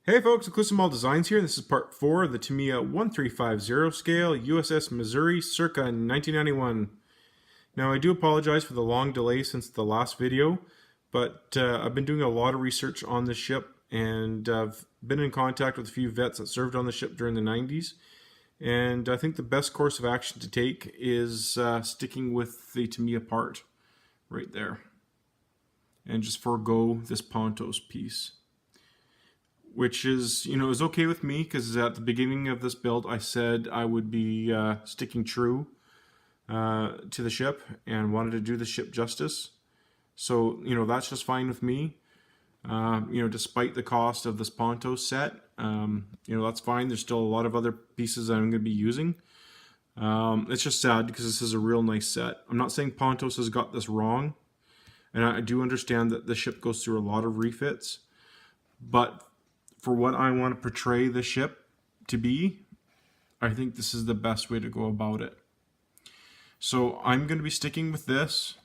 Hey folks, Inclusive Designs here, and this is part 4 of the Tamiya 1350 scale USS Missouri circa 1991. Now I do apologize for the long delay since the last video, but I've been doing a lot of research on the ship and I've been in contact with a few vets that served on the ship during the 90s, and I think the best course of action to take is sticking with the Tamiya part right there and just forego this Pontos piece, which is, is okay with me because at the beginning of this build I said I would be sticking true to the ship and wanted to do the ship justice. So, that's just fine with me. Despite the cost of this Pontos set, that's fine. There's still a lot of other pieces that I'm going to be using. It's just sad because this is a real nice set. I'm not saying Pontos has got this wrong, and I do understand that the ship goes through a lot of refits, but for what I want to portray the ship to be, I think this is the best way to go about it. So I'm going to be sticking with this,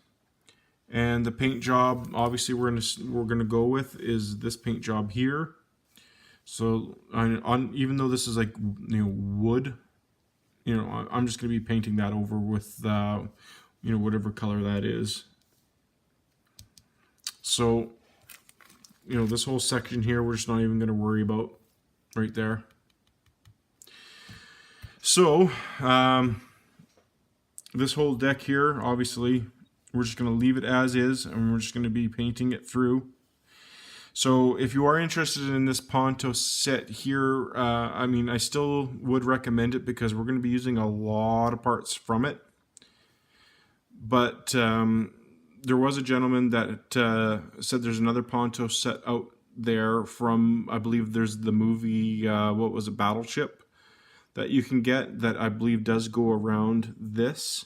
and the paint job, obviously, we're going to go with is this paint job here. So even though this is like wood, I'm just going to be painting that over with whatever color that is. So this whole section here, we're just not even going to worry about right there. So, this whole deck here, obviously, we're just going to leave it as is, and we're just going to be painting it through. So, if you are interested in this Pontos set here, I still would recommend it because we're going to be using a lot of parts from it. But there was a gentleman that said there's another Pontos set out there from, I believe there's the movie, what was it, Battleship, that you can get that I believe does go around this.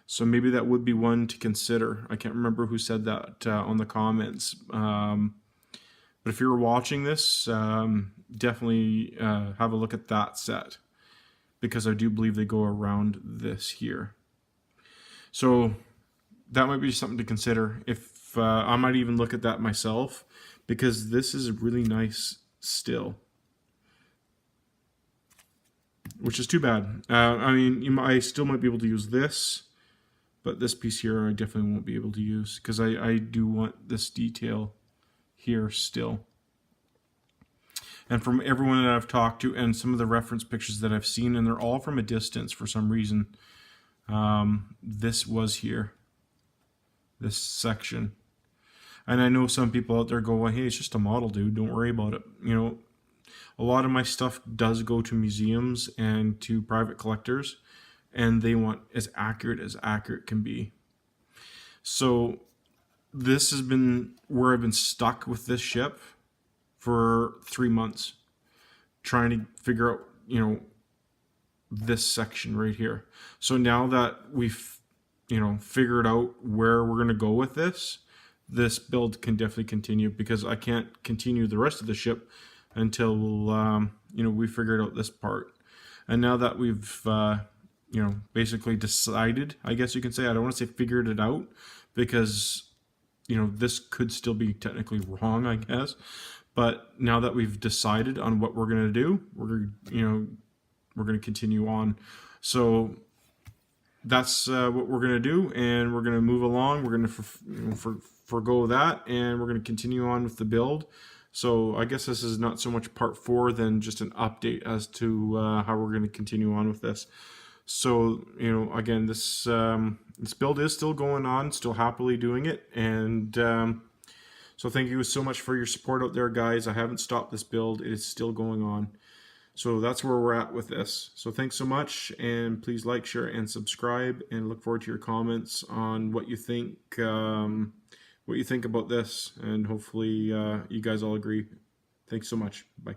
So maybe that would be one to consider. I can't remember who said that on the comments. But if you're watching this, definitely have a look at that set, because I do believe they go around this here. So that might be something to consider. If I might even look at that myself, because this is really nice still, which is too bad. I still might be able to use this, but this piece here I definitely won't be able to use because I do want this detail here still. And from everyone that I've talked to and some of the reference pictures that I've seen, and they're all from a distance for some reason, this was here. This section. And I know some people out there go, well, hey, it's just a model, dude, don't worry about it. A lot of my stuff does go to museums and to private collectors, and they want as accurate can be. So this has been where I've been stuck with this ship for 3 months, trying to figure out this section right here. So now that we've figured out where we're going to go with this build can definitely continue, because I can't continue the rest of the ship until we figured out this part. And now that we've basically decided, I guess you can say, I don't want to say figured it out, because this could still be technically wrong, I guess, but now that we've decided on what we're going to do, we're going to continue on. So that's what we're going to do, and we're going to move along. We're going to forgo that, and we're going to continue on with the build. So I guess this is not so much part 4 than just an update as to how we're going to continue on with this. So, again, this build is still going on, still happily doing it, and so thank you so much for your support out there, guys. I haven't stopped this build. It is still going on. So that's where we're at with this. So thanks so much, and please like, share, and subscribe, and look forward to your comments on what you think about this, and hopefully you guys all agree. Thanks so much. Bye.